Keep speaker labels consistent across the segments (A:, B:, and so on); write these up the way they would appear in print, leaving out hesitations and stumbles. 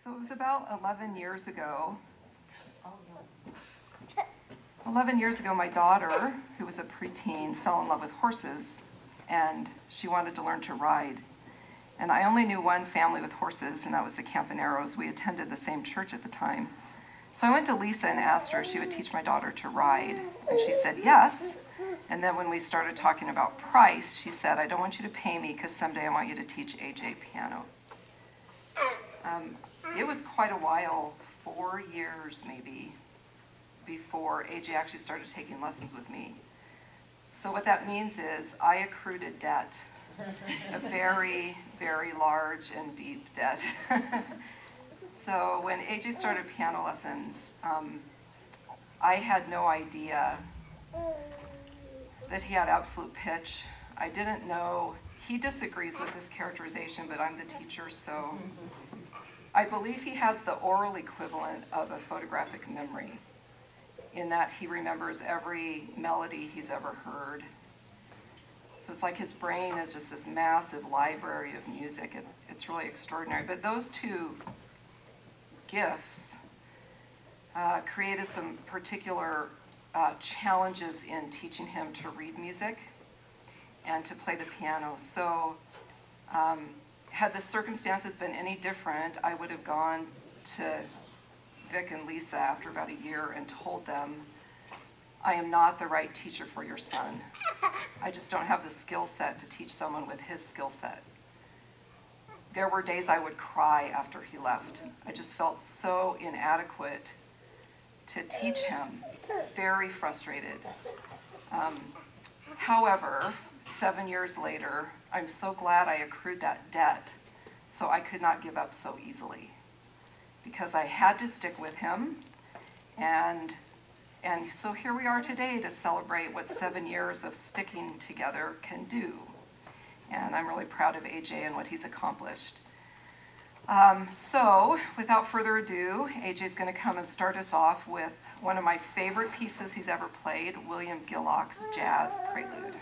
A: So it was about 11 years ago. 11 years ago, my daughter, who was a preteen, fell in love with horses, and she wanted to learn to ride. And I only knew one family with horses, and that was the Campaneros. We attended the same church at the time. So I went to Lisa and asked her if she would teach my daughter to ride, and she said yes. And then when we started talking about price, she said, I don't want you to pay me because someday I want you to teach AJ piano. It was quite a while, 4 years maybe, before AJ actually started taking lessons with me. So what that means is I accrued a debt, a very, very large and deep debt. So when AJ started piano lessons, I had no idea that he had absolute pitch. I didn't know, he disagrees with this characterization, but I'm the teacher, so I believe he has the oral equivalent of a photographic memory, in that he remembers every melody he's ever heard. So it's like his brain is just this massive library of music. It's really extraordinary. But those two gifts created some particular challenges in teaching him to read music and to play the piano. So had the circumstances been any different, I would have gone to Vic and Lisa after about a year and told them, I am not the right teacher for your son. I just don't have the skill set to teach someone with his skill set. There were days I would cry after he left. I just felt so inadequate to teach him, very frustrated. However, 7 years later, I'm so glad I accrued that debt so I could not give up so easily, because I had to stick with him, and so here we are today to celebrate what 7 years of sticking together can do. And I'm really proud of AJ and what he's accomplished. So without further ado, AJ's going to come and start us off with one of my favorite pieces he's ever played, William Gillock's Jazz Prelude.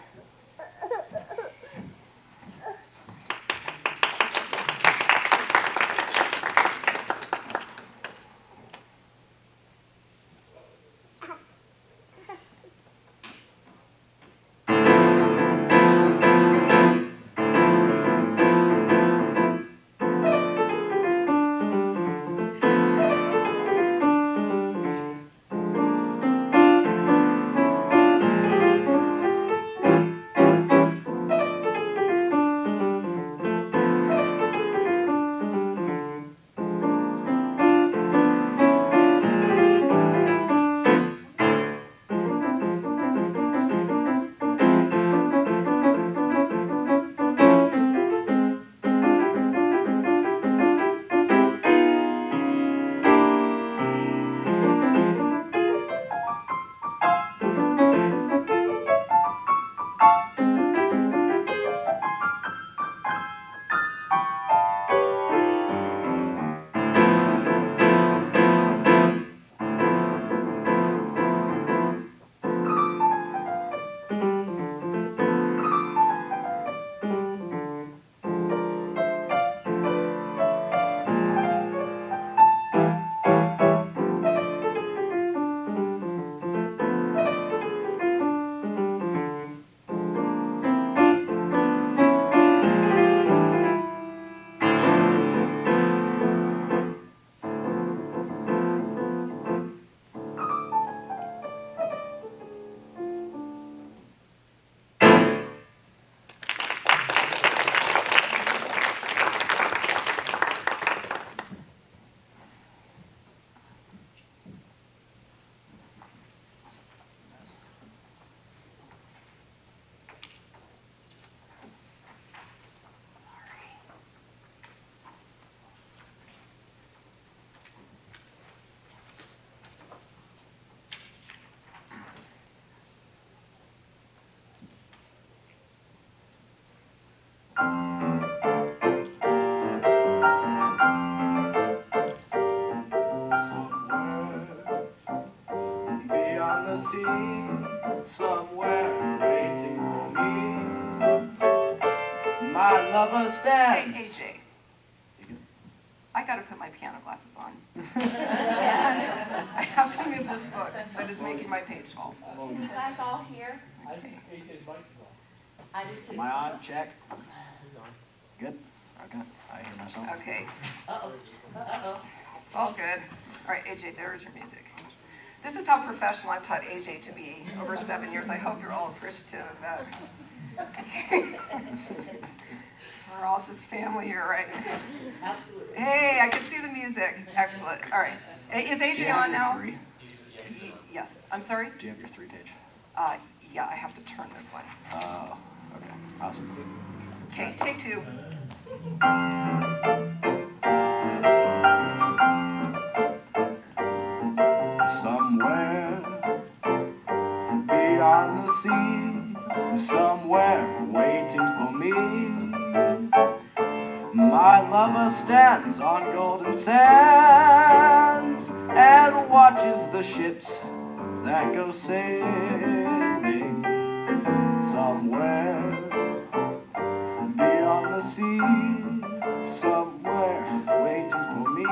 B: Somewhere waiting for me, my lover stands.
A: Hey, AJ. I got to put my piano glasses on. And I have to move this book that is making my page fall.
C: Can you guys all hear?
A: Okay.
C: I do too.
D: Am I on? Check. Good? Okay. I hear myself.
A: Okay.
C: Uh-oh. Uh-oh.
A: It's all good. All right, AJ, there's your music. This is how professional I've taught AJ to be over 7 years. I hope you're all appreciative of that. We're all just family here, right?
C: Absolutely.
A: Hey, I can see the music. Excellent. All right. Is AJ on now?
D: Three?
A: Yes. I'm sorry?
D: Do you have your 3-page?
A: Yeah, I have to turn this one.
D: Oh, okay. Awesome.
A: Okay, take 2.
D: Somewhere beyond the sea, somewhere waiting for me, my lover stands on golden sands and watches the ships that go sailing. Somewhere beyond the sea, somewhere waiting for me.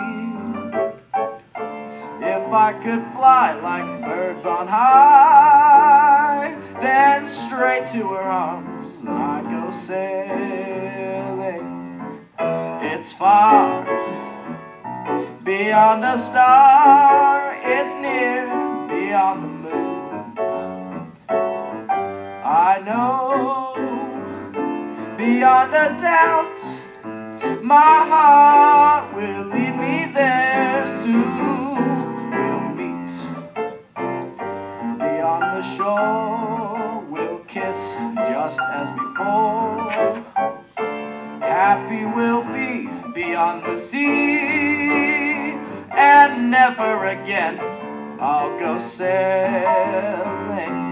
D: If I could fly like birds on high, then straight to her arms I'd go sailing. It's far beyond a star, it's near beyond the moon. I know beyond a doubt my heart will lead me there soon. We'll meet beyond the shore, we'll kiss just as before. Happy we'll be beyond the sea, and never again I'll go sailing.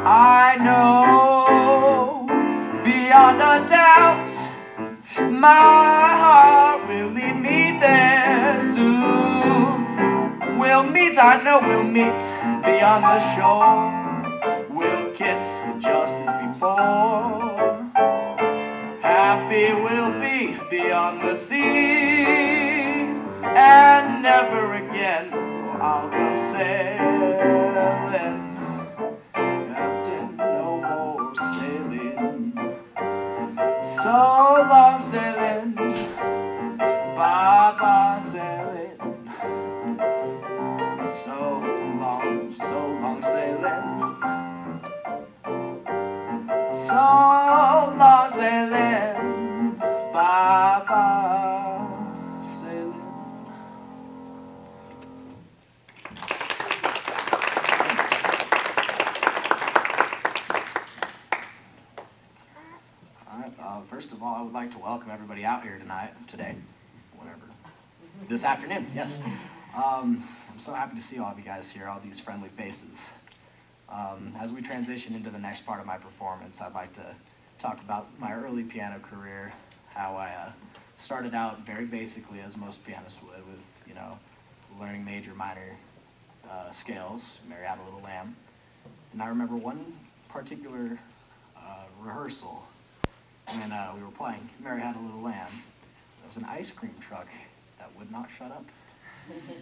D: I know beyond a doubt my heart will lead me there soon. We'll meet, I know we'll meet beyond the shore. We'll kiss just as before. Happy we'll be beyond the sea, and never again I'll go sailing. Captain, no more sailing. So long sailing. Bye-bye sailing. So long sailing. So long sailing. Bye-bye sailing. First of all, I would like to welcome everybody out here today, this afternoon, yes. I'm so happy to see all of you guys here, all these friendly faces. As we transition into the next part of my performance, I'd like to talk about my early piano career, how I started out very basically, as most pianists would, with, learning major, minor scales, Mary Had a Little Lamb. And I remember one particular rehearsal when we were playing Mary Had a Little Lamb. There was an ice cream truck that would not shut up.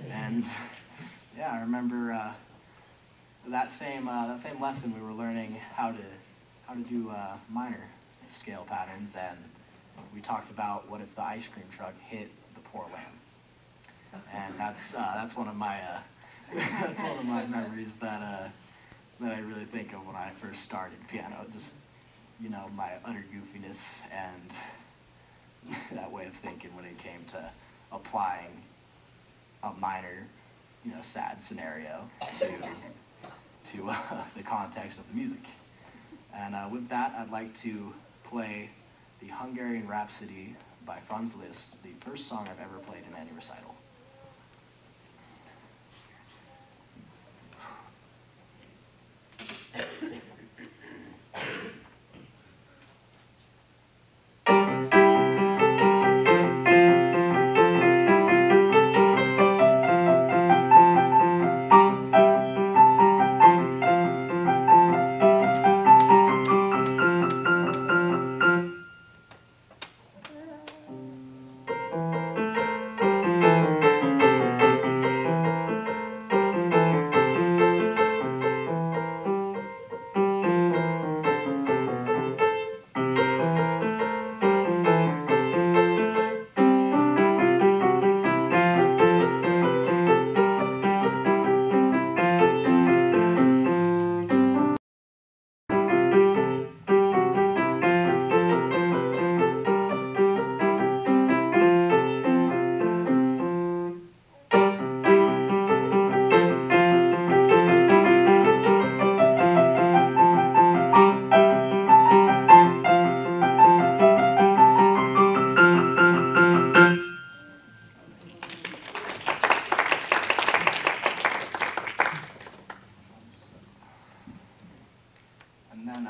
D: And yeah, I remember that same lesson we were learning how to do minor scale patterns, and we talked about what if the ice cream truck hit the poor lamb. And that's one of my that's one of my memories that I really think of when I first started piano. Just my utter goofiness and that way of thinking when it came to applying a minor, sad scenario to the context of the music. And with that, I'd like to play the Hungarian Rhapsody by Franz Liszt, the first song I've ever played in any recital. And then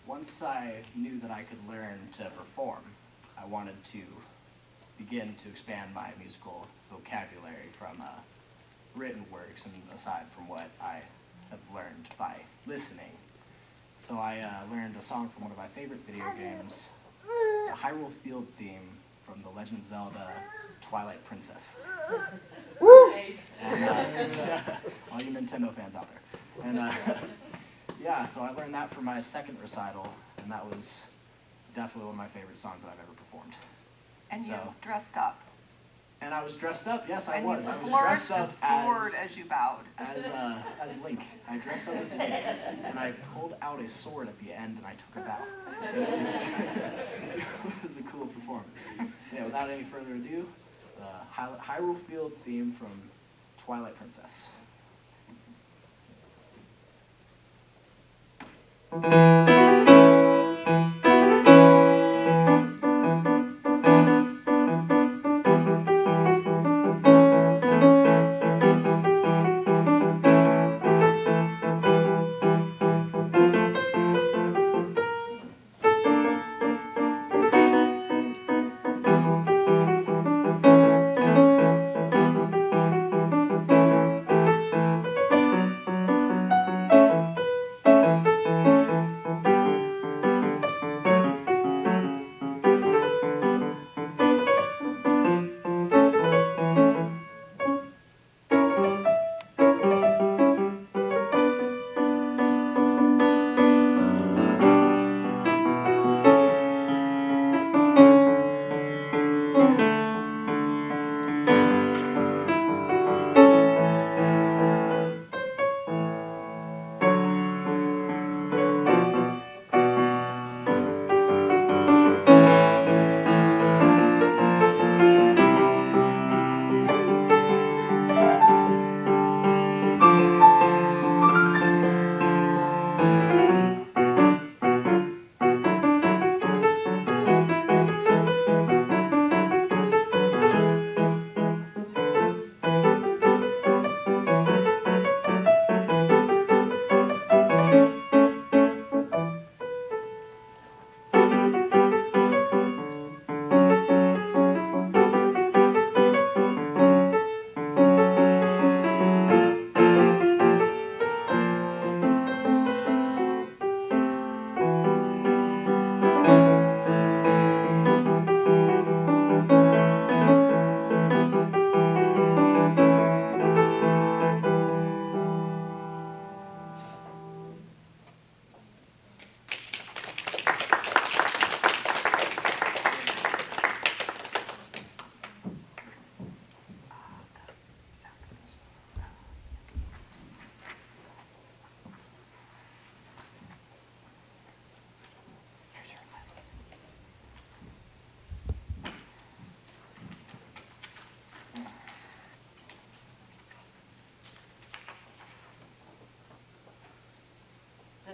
D: once I knew that I could learn to perform, I wanted to begin to expand my musical vocabulary from written works and aside from what I have learned by listening. So I learned a song from one of my favorite video games, the Hyrule Field theme from The Legend of Zelda Twilight Princess. And, all you Nintendo fans out there. And yeah, so I learned that for my second recital, and that was definitely one of my favorite songs that I've ever performed.
A: And you
D: So-
A: dressed up.
D: And I was dressed up, yes I
A: And
D: was.
A: you
D: I was
A: flourished
D: dressed
A: a
D: up
A: sword as you bowed.
D: as Link. I dressed up as Link, and I pulled out a sword at the end, and I took a bow. It was a cool performance. Yeah, without any further ado, the Hyrule Field theme from Twilight Princess.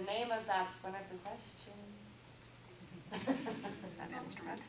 C: The name of that's one of the questions.
A: That instrument.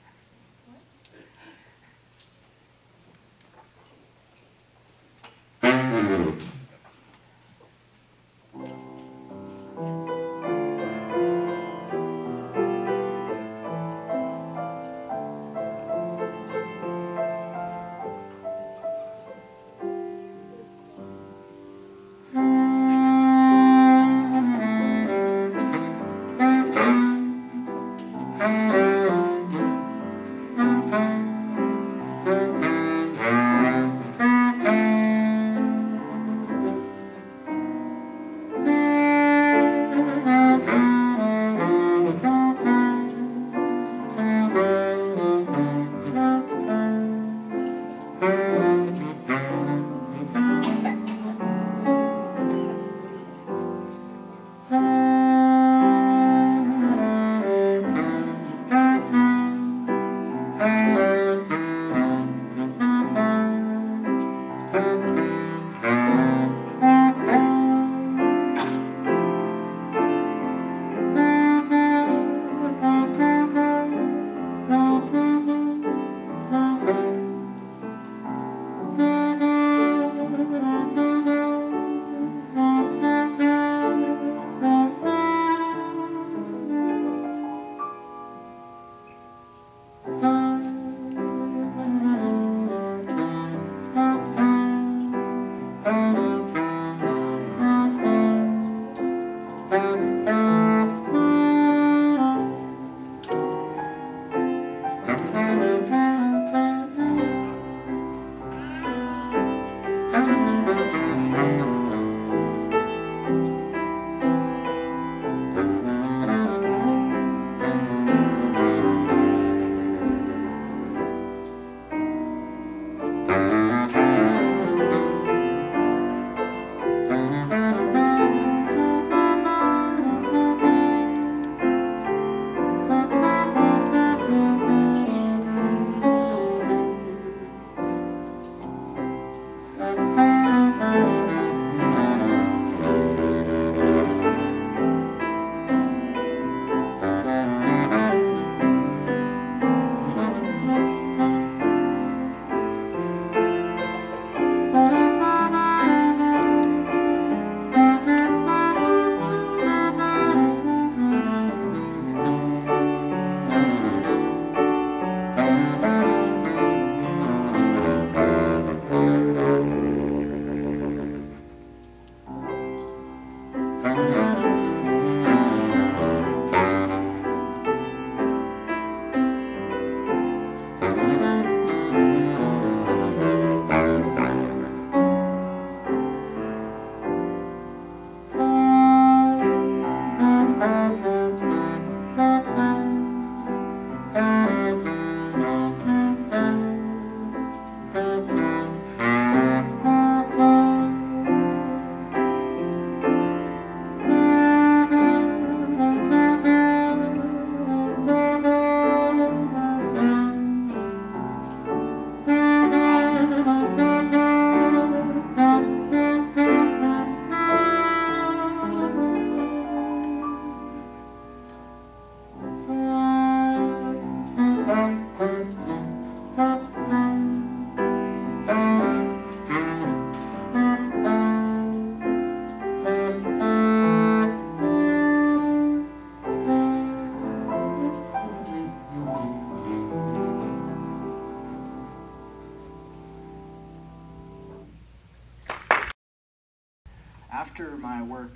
D: after my work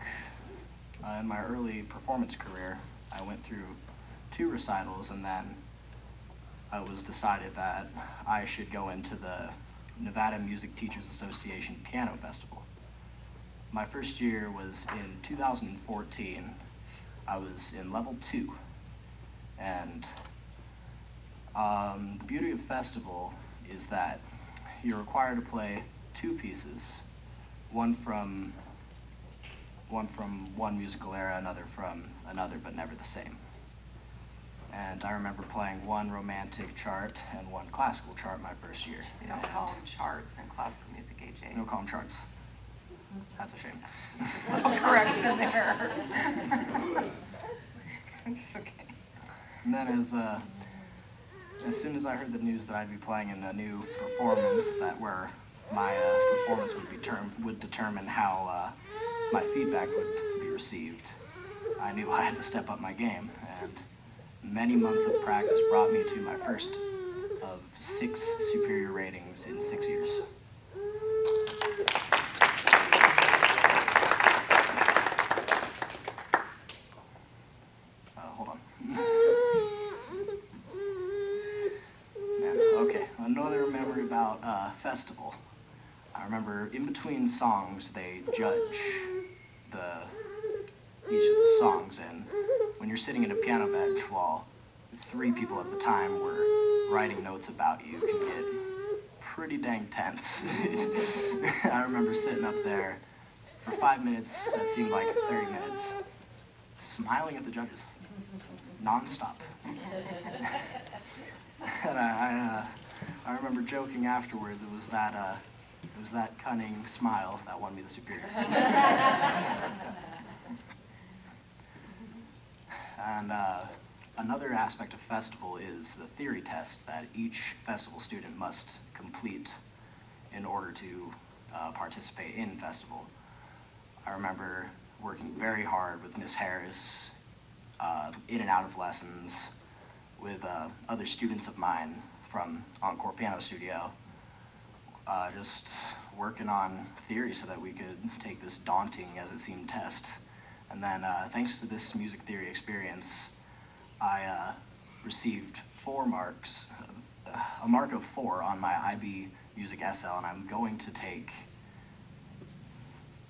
D: in my early performance career, I went through 2 recitals, and then it was decided that I should go into the Nevada Music Teachers Association Piano Festival. My first year was in 2014. I was in level 2, and the beauty of festival is that you're required to play 2 pieces, one from one musical era, another from another, but never the same. And I remember playing 1 romantic chart and 1 classical chart my first year.
A: You don't call them charts in classical music, AJ.
D: You don't call them charts. That's a shame.
A: Just a little correction there. It's okay.
D: And then as soon as I heard the news that I'd be playing in a new performance, that where my performance would determine how my feedback would be received, I knew I had to step up my game, and many months of practice brought me to my first of 6 superior ratings in 6 years. Hold on. Man, okay, another memory about festival. I remember in between songs they judge each of the songs, and when you're sitting in a piano bench while 3 people at the time were writing notes about you, can get pretty dang tense. I remember sitting up there for 5 minutes that seemed like 30 minutes, smiling at the judges, nonstop. And I remember joking afterwards. It was that cunning smile that won me the superior. And another aspect of festival is the theory test that each festival student must complete in order to participate in festival. I remember working very hard with Miss Harris, in and out of lessons, with other students of mine from Encore Piano Studio, just working on theory so that we could take this daunting as it seemed test. And then thanks to this music theory experience, I received 4 marks, a mark of 4 on my IB Music SL, and I'm going to take,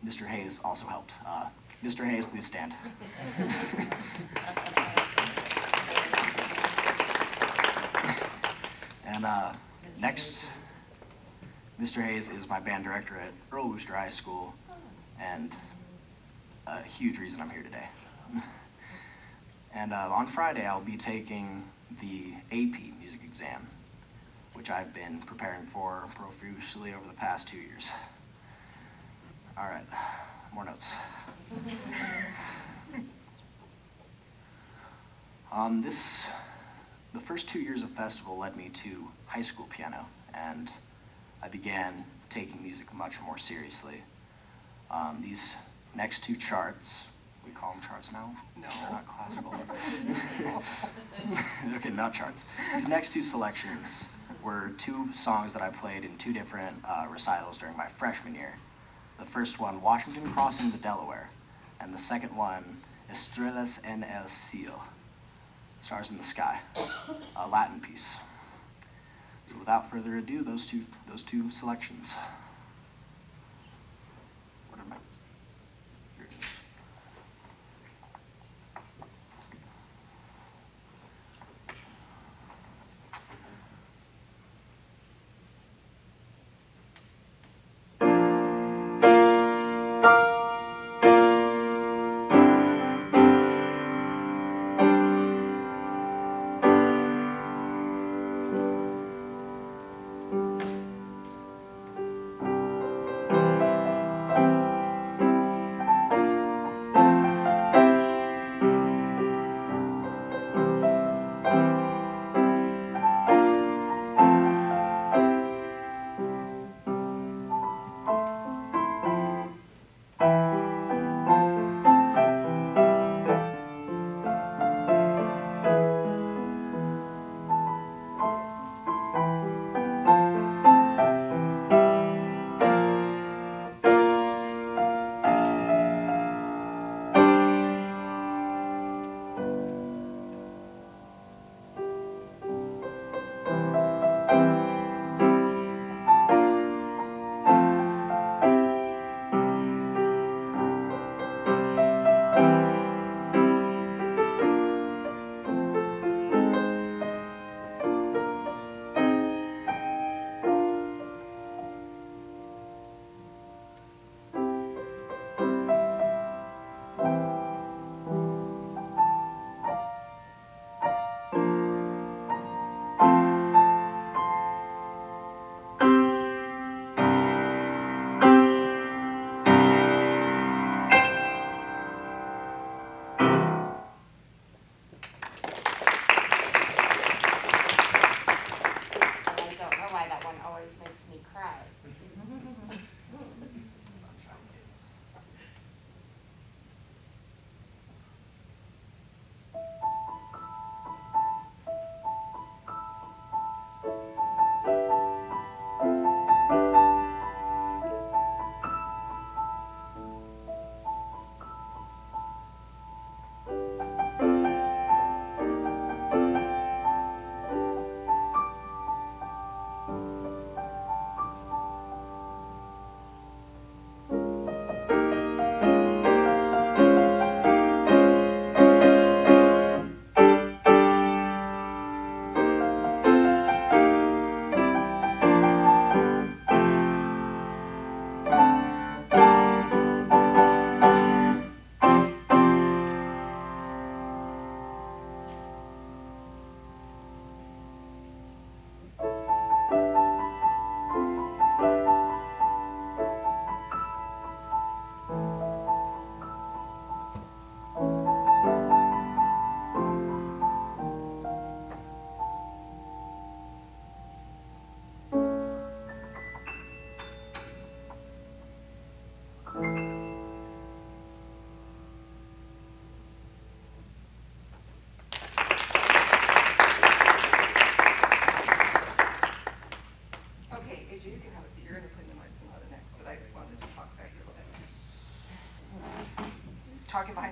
D: Mr. Hayes also helped. Mr. Hayes, please stand. And next, Mr. Hayes is my band director at Earl Wooster High School, and a huge reason I'm here today. And on Friday, I'll be taking the AP music exam, which I've been preparing for profusely over the past 2 years. All right, more notes. The first 2 years of festival led me to high school piano, and I began taking music much more seriously. These next 2 charts, we call them charts now?
A: No.
D: They're not classical. Okay, not charts. These next 2 selections were 2 songs that I played in 2 different recitals during my freshman year. The first one, Washington Crossing the Delaware, and the second one, Estrellas en el Cielo, Stars in the Sky, a Latin piece. So without further ado, those two selections. What am I? Here it is.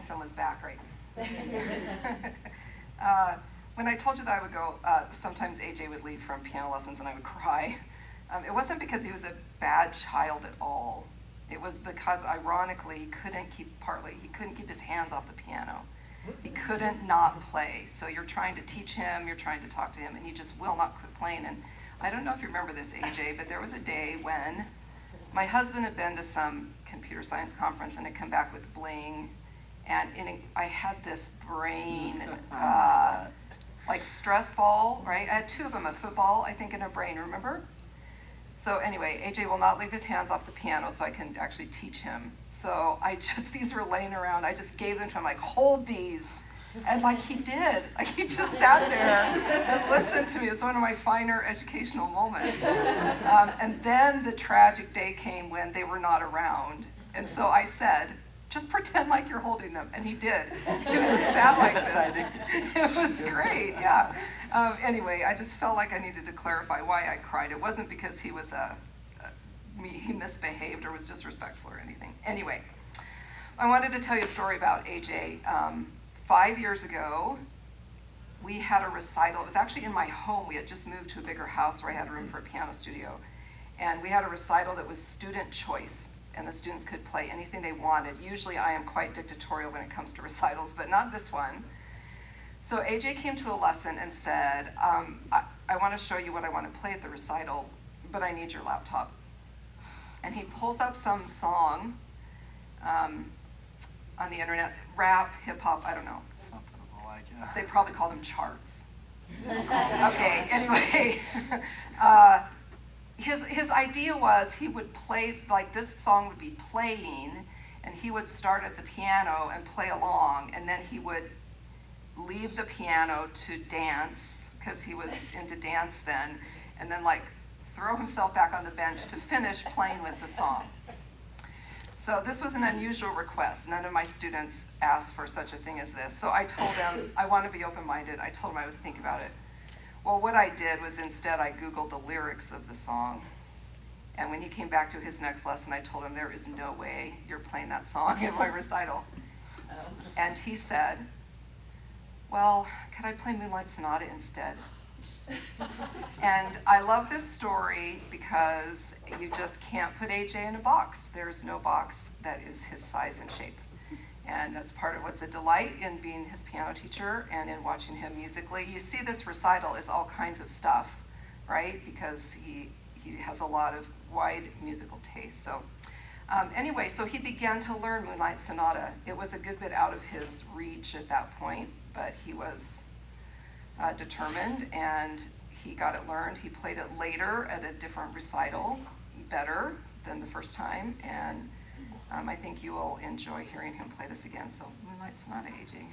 A: behind someone's back, right? When I told you that I would go, sometimes AJ would leave from piano lessons and I would cry. It wasn't because he was a bad child at all. It was because, ironically, he couldn't keep his hands off the piano. He couldn't not play. So you're trying to teach him, you're trying to talk to him, and he just will not quit playing. And I don't know if you remember this, AJ, but there was a day when my husband had been to some computer science conference and had come back with bling, and I had this brain, like stress ball, right? I had two of them, a football, I think, and a brain, remember? So anyway, AJ will not leave his hands off the piano so I can actually teach him. So these were laying around, I just gave them to him, like, hold these. And like he did, like he just sat there and listened to me. It's one of my finer educational moments. And then the tragic day came when they were not around. And so I said, just pretend like you're holding them. And he did. He just sat like this. It was great, yeah. Anyway, I just felt like I needed to clarify why I cried. It wasn't because he was he misbehaved or was disrespectful or anything. Anyway, I wanted to tell you a story about AJ. 5 years ago, we had a recital. It was actually in my home. We had just moved to a bigger house where I had room for a piano studio. And we had a recital that was student choice, and the students could play anything they wanted. Usually I am quite dictatorial when it comes to recitals, but not this one. So AJ came to a lesson and said, I want to show you what I want to play at the recital, but I need your laptop. And he pulls up some song on the internet, rap, hip hop, I don't know.
D: Something like, yeah.
A: They probably call them charts. Okay, anyway, his idea was he would play, like this song would be playing, and he would start at the piano and play along, and then he would leave the piano to dance, because he was into dance then, and then like throw himself back on the bench to finish playing with the song. So this was an unusual request. None of my students asked for such a thing as this. So I told them, I want to be open-minded. I told them I would think about it. Well, what I did was instead I Googled the lyrics of the song. And when he came back to his next lesson, I told him, there is no way you're playing that song in my recital. And he said, well, could I play Moonlight Sonata instead? And I love this story because you just can't put AJ in a box. There's no box that is his size and shape. And that's part of what's a delight in being his piano teacher and in watching him musically. You see this recital is all kinds of stuff, right? Because he has a lot of wide musical taste. So anyway, so he began to learn Moonlight Sonata. It was a good bit out of his reach at that point, but he was determined, and he got it learned. He played it later at a different recital, better than the first time, and I think you will enjoy hearing him play this again. So Moonlight Sonata, AJ.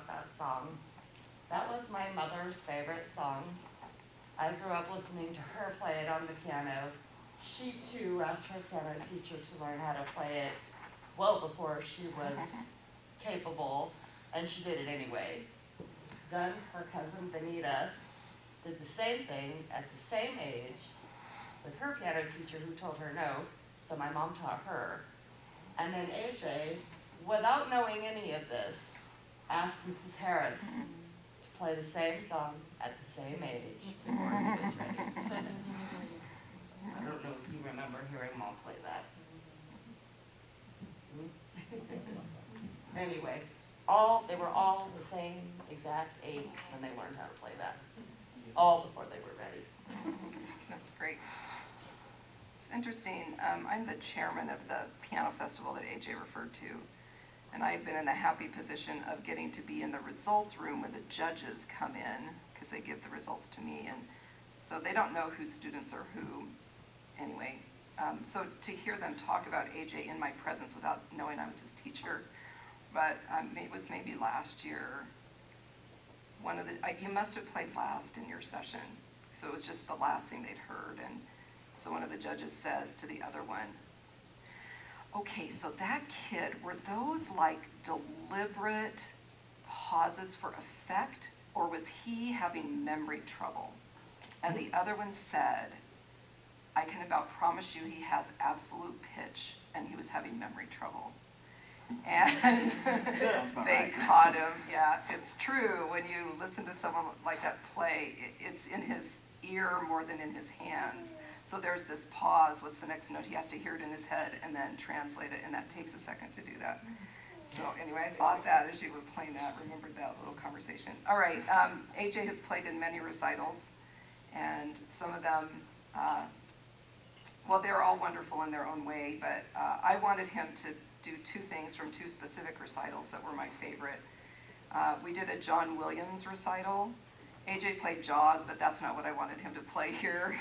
C: about that song. That was my mother's favorite song. I grew up listening to her play it on the piano. She too asked her piano teacher to learn how to play it well before she was capable, and she did it anyway. Then her cousin Benita did the same thing at the same age with her piano teacher who told her no, so my mom taught her. And then AJ, without knowing any of this, asked Mrs. Harris to play the same song at the same age before he was ready. I don't know if you remember hearing Mom play that. Anyway, they were all the same exact age when they learned how to play that. All before they were ready.
A: That's great. It's interesting. I'm the chairman of the piano festival that AJ referred to, and I've been in the happy position of getting to be in the results room when the judges come in, because they give the results to me, and so they don't know whose students are who. Anyway, so to hear them talk about AJ in my presence without knowing I was his teacher, but it was maybe last year. You must have played last in your session, so it was just the last thing they'd heard, and so one of the judges says to the other one, okay, so that kid, were those like deliberate pauses for effect, or was he having memory trouble? And the other one said, I can about promise you he has absolute pitch, and he was having memory trouble. And they caught him. Yeah, it's true. When you listen to someone like that play, it's in his ear more than in his hands. So there's this pause. What's the next note? He has to hear it in his head and then translate it, and that takes a second to do that. So anyway, I thought that as you were playing that, remembered that little conversation. All right, AJ has played in many recitals, and some of them, well, they're all wonderful in their own way, but I wanted him to do two things from two specific recitals that were my favorite. We did a John Williams recital. AJ played Jaws, but that's not what I wanted him to play here.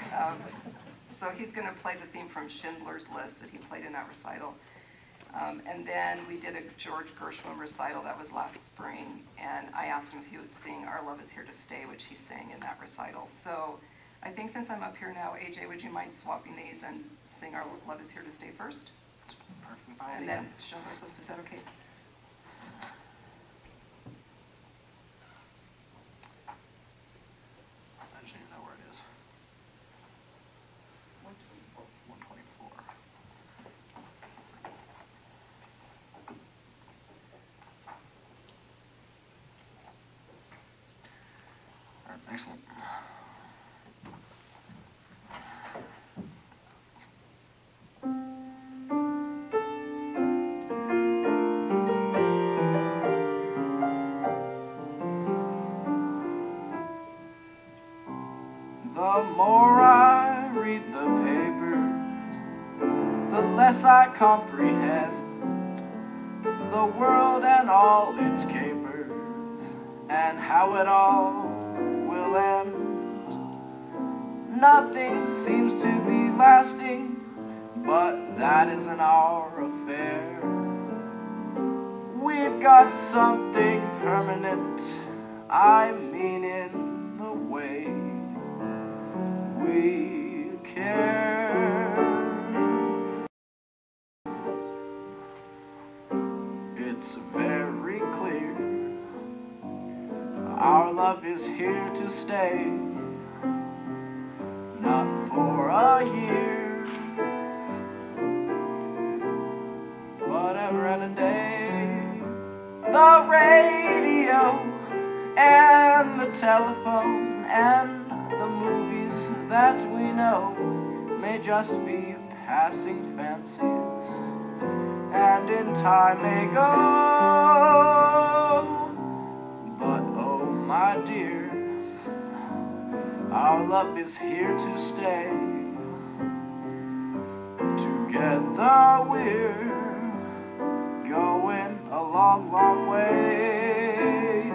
A: So he's going to play the theme from Schindler's List that he played in that recital. And then we did a George Gershwin recital that was last spring, and I asked him if he would sing Our Love Is Here to Stay, which he sang in that recital. So I think since I'm up here now, AJ, would you mind swapping these and sing Our Love Is Here to Stay first?
D: Perfect. Fine.
A: And then Schindler's List, is that okay?
D: I just need to know where it is. 124. All right, excellent. The more I read the papers, the less I comprehend the world and all its capers, and how it all will end. Nothing seems to be lasting, but that isn't our affair. We've got something permanent, I mean in the way we care. It's very clear our love is here to stay, not for a year, but ever and a day. The radio and the telephone and the movies that we know may just be passing fancies, and in time may go. But oh my dear, our love is here to stay. Together we're going a long, long way.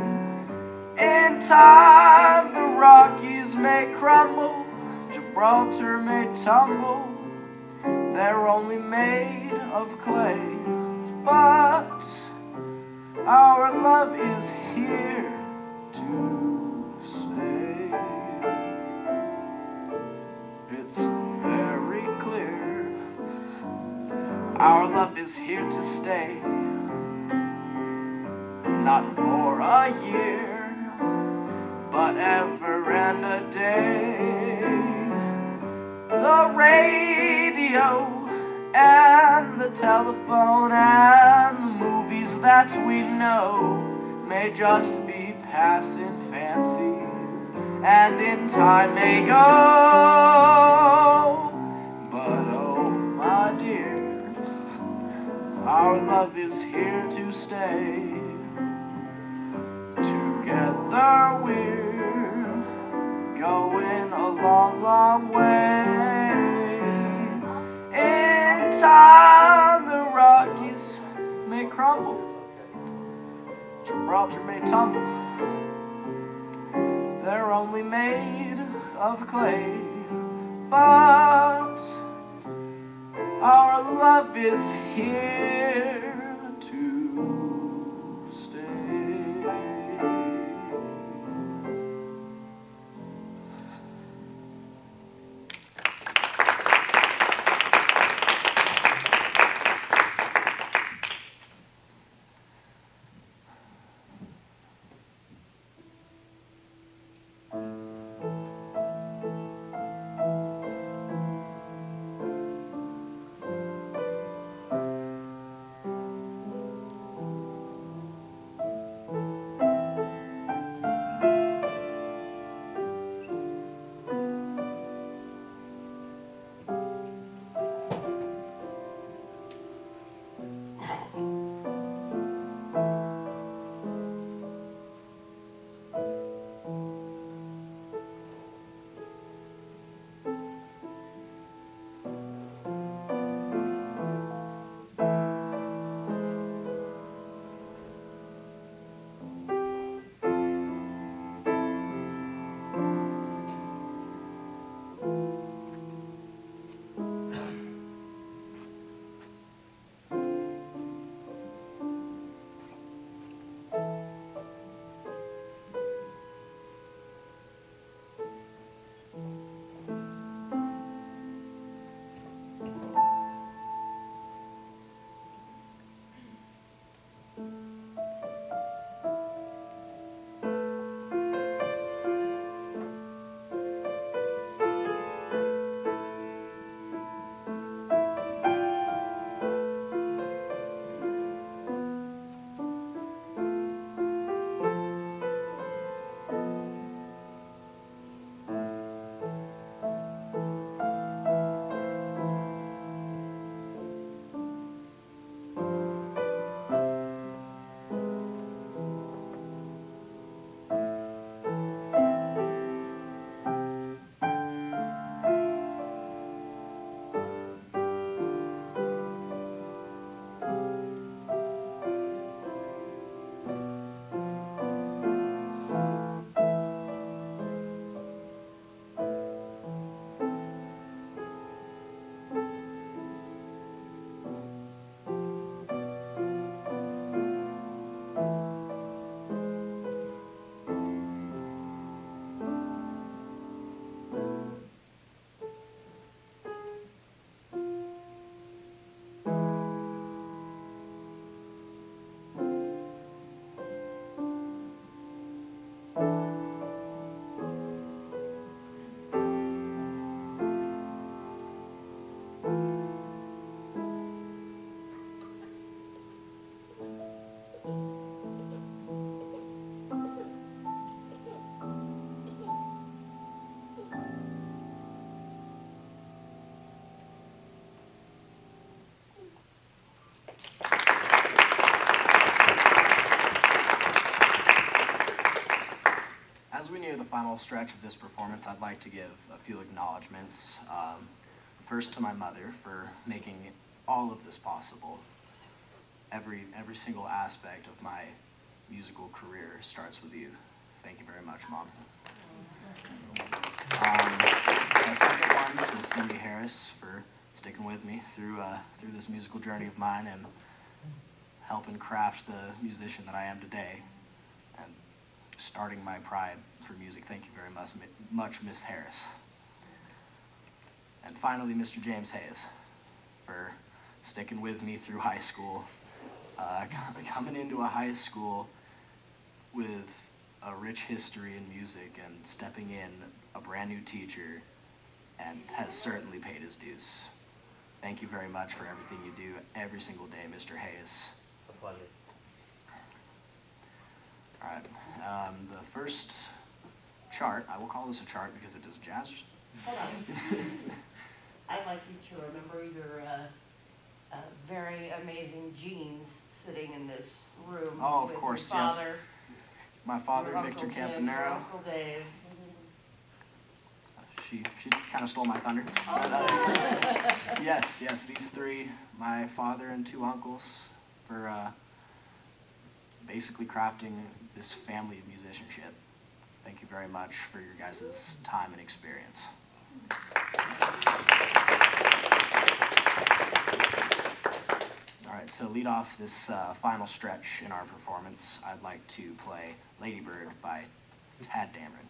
D: In time the Rockies may crumble, Gibraltar may tumble, they're only made of clay. But Our love is here to stay. It's very clear. Our love is here to stay. Not for a year, but ever and a day. The radio and the telephone and the movies that we know may just be passing fancies, and in time may go. But oh my dear, our love is here to stay. Together we're going a long, long way. In time the Rockies may crumble, Gibraltar may tumble. They're only made of clay, but our love is here to stay. As we near the final stretch of this performance, I'd like to give a few acknowledgments. First to my mother for making all of this possible. Every single aspect of my musical career starts with you. Thank you very much, Mom. The second one to Cindy Harris for sticking with me through this musical journey of mine, and helping craft the musician that I am today and starting my pride for music. Thank you very much, Miss Harris. And finally, Mr. James Hayes, for sticking with me through high school. Coming into a high school with a rich history in music and stepping in a brand new teacher, and has certainly paid his dues. Thank you very much for everything you do every single day, Mr. Hayes.
E: It's a pleasure.
D: All right, the first chart, I will call this a chart because it is jazz.
C: Hold on. I'd like you to remember your very amazing genes sitting in this room.
D: Oh, of
C: with
D: course,
C: your
D: yes.
C: father,
D: My father,
C: your
D: Victor
C: Uncle Jim, your
D: Campanero.
C: Uncle Dave.
D: She kind of stole my thunder. Yes, these three, my father and two uncles, for basically crafting this family of musicianship. Thank you very much for your guys' time and experience. All right, to lead off this final stretch in our performance, I'd like to play Lady Bird by Tad Dameron.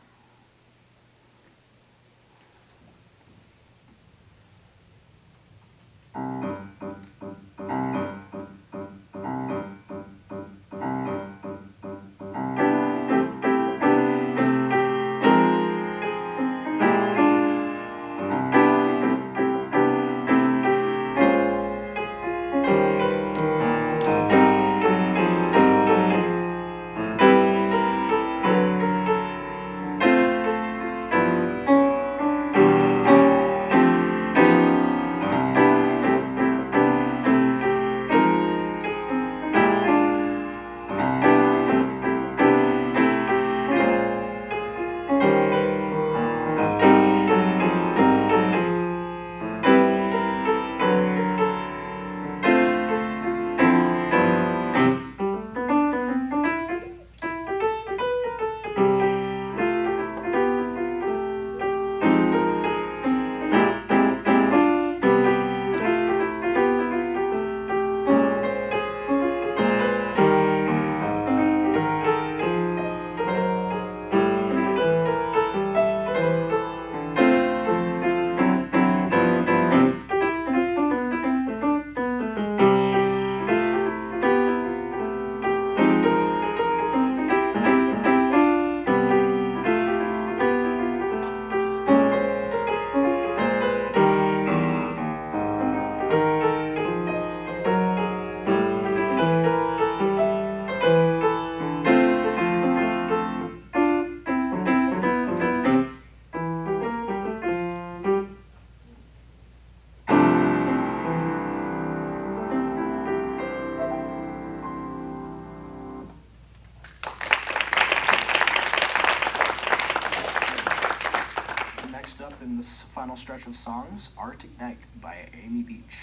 D: Next up in this final stretch of songs, Arctic Night by Amy Beach.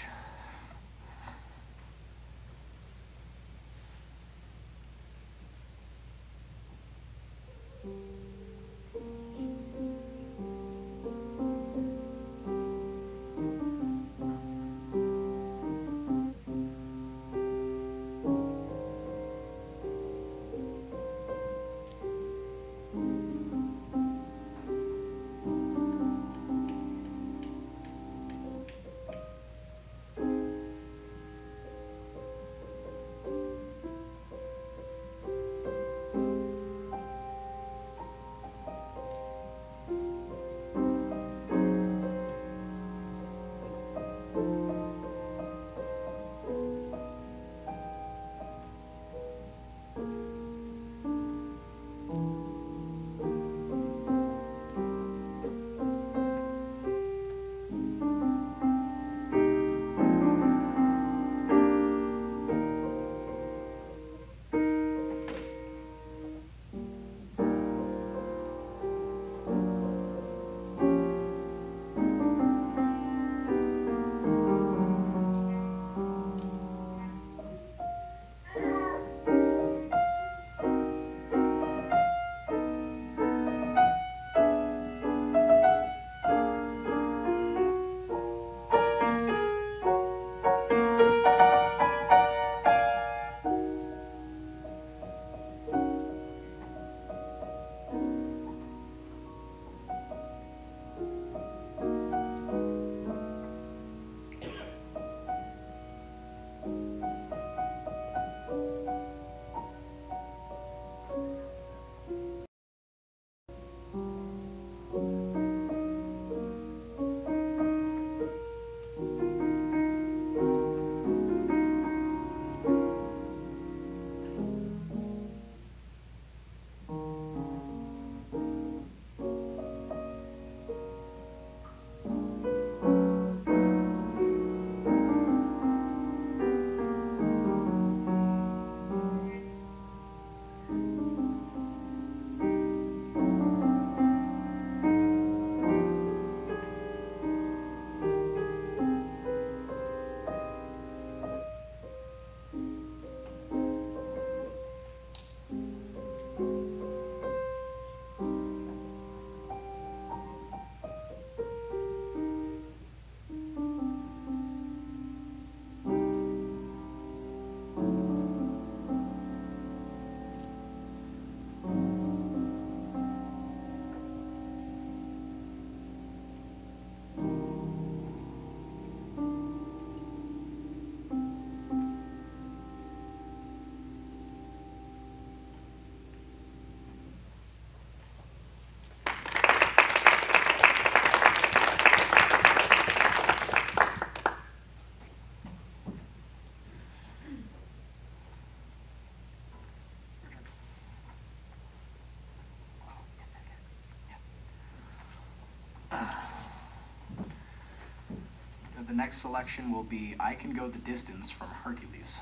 D: The next selection will be I Can Go the Distance from Hercules.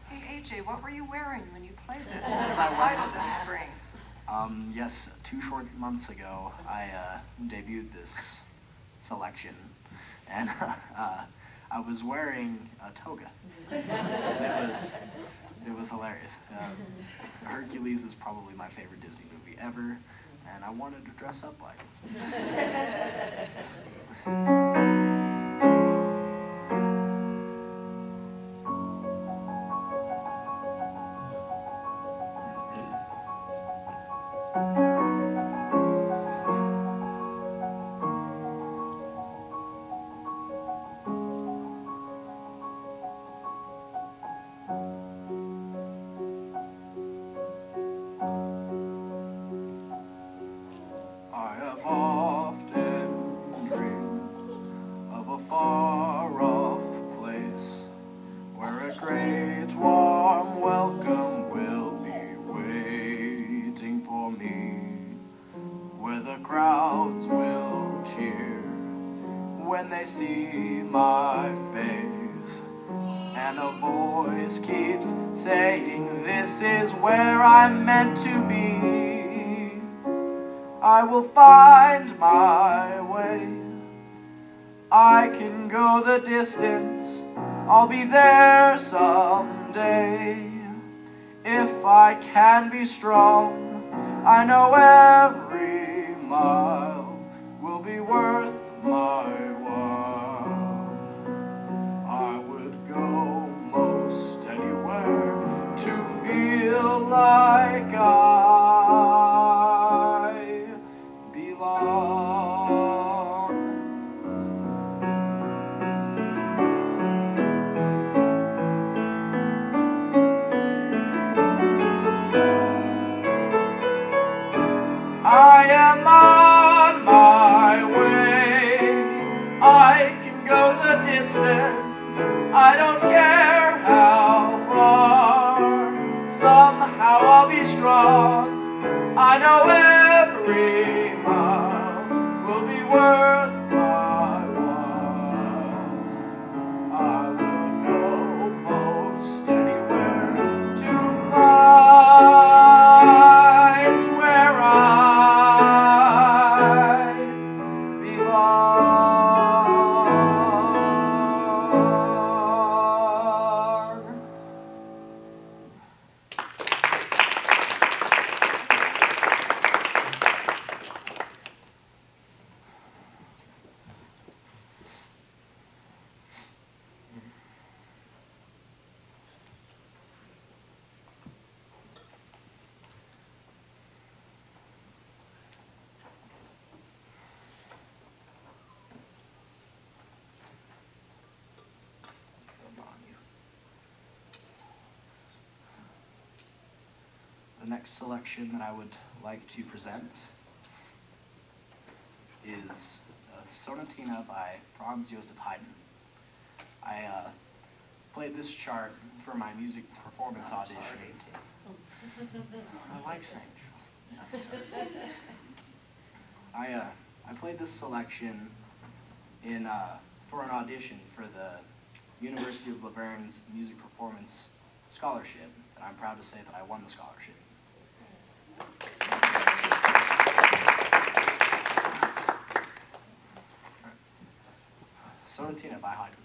A: Hey AJ, what were you wearing when you played this
D: Was I wearing-
A: recital this spring?
D: Yes, 2 short months ago, I debuted this selection, and I was wearing a toga. It was hilarious. Hercules is probably my favorite Disney movie ever, and I wanted to dress up like him. I have often dreamed of a far-off place where a great warm welcome will be waiting for me, where the crowds will cheer when they see my face, and a voice keeps saying, "This is where I'm meant to be." I will find my way. I can go the distance. I'll be there someday. If I can be strong, I know every mile will be worth my while. I would go most anywhere to feel like I belong. I am on my way. I can go the distance. I don't care how far. Somehow I'll be strong. I know every mile will be worth my while. I will go most anywhere to find where I belong. The next selection that I would like to present is a Sonatina by Franz Joseph Haydn. I played this chart for my music performance audition. I like saying. I played this selection in for an audition for the University of Laverne's Music Performance Scholarship, and I'm proud to say that I won the scholarship. Sonatina by Haydn.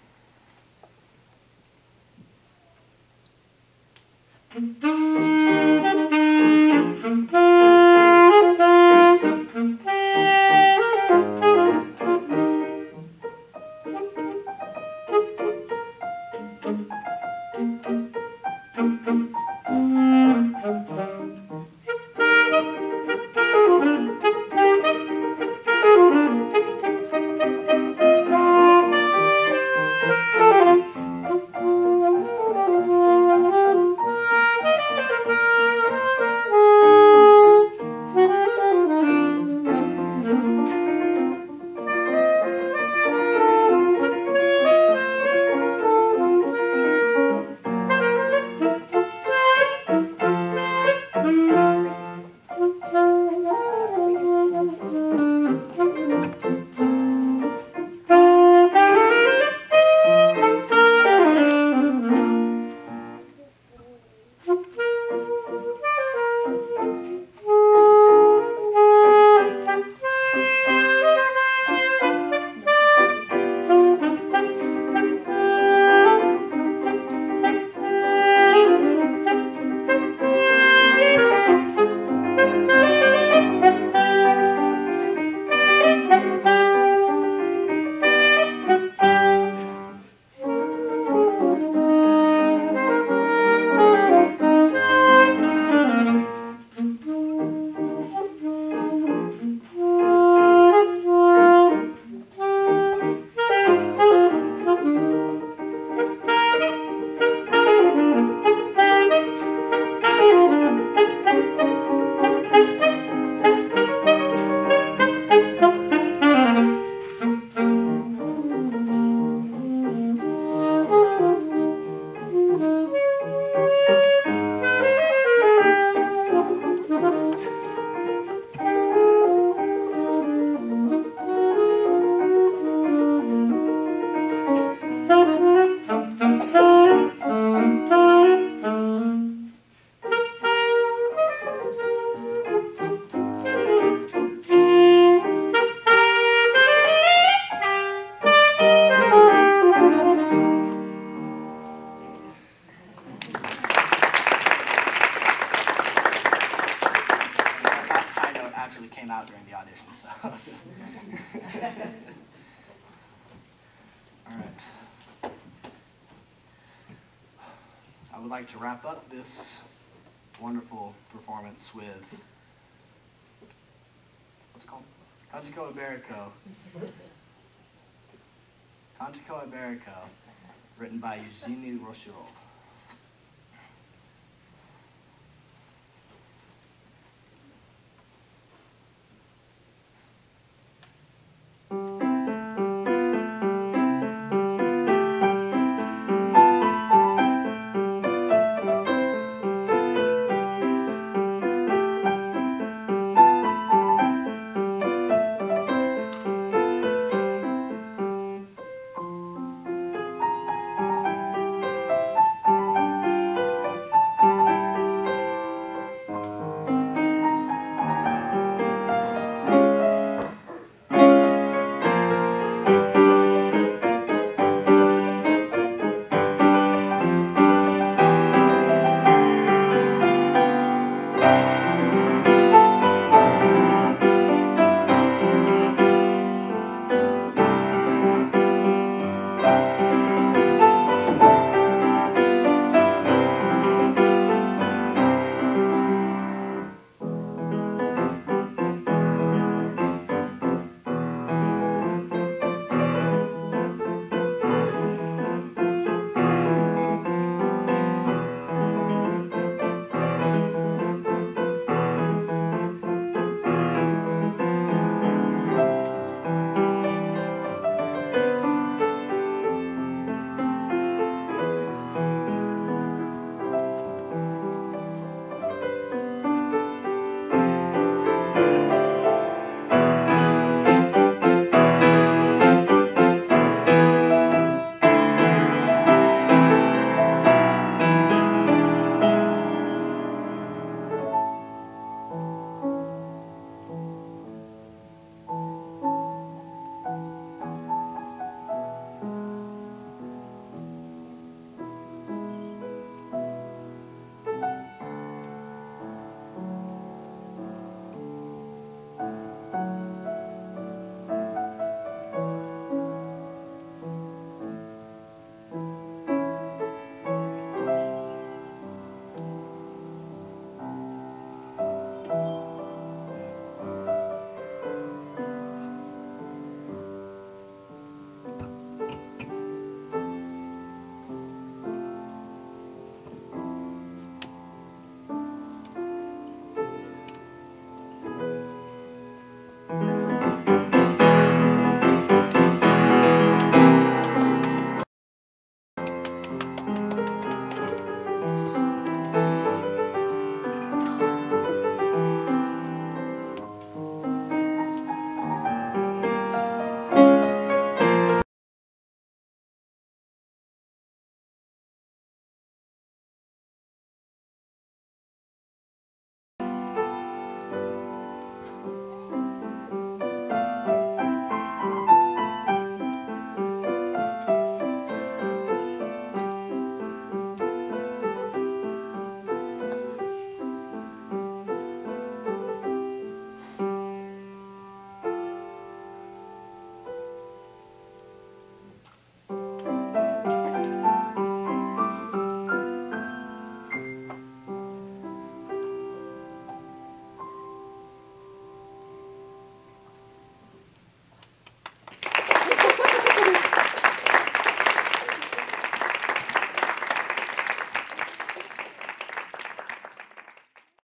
D: actually came out during the audition, so. All right. I would like to wrap up this wonderful performance with, what's it called? Cantico Iberico. Cantico Iberico, written by Eugenie Rochirol.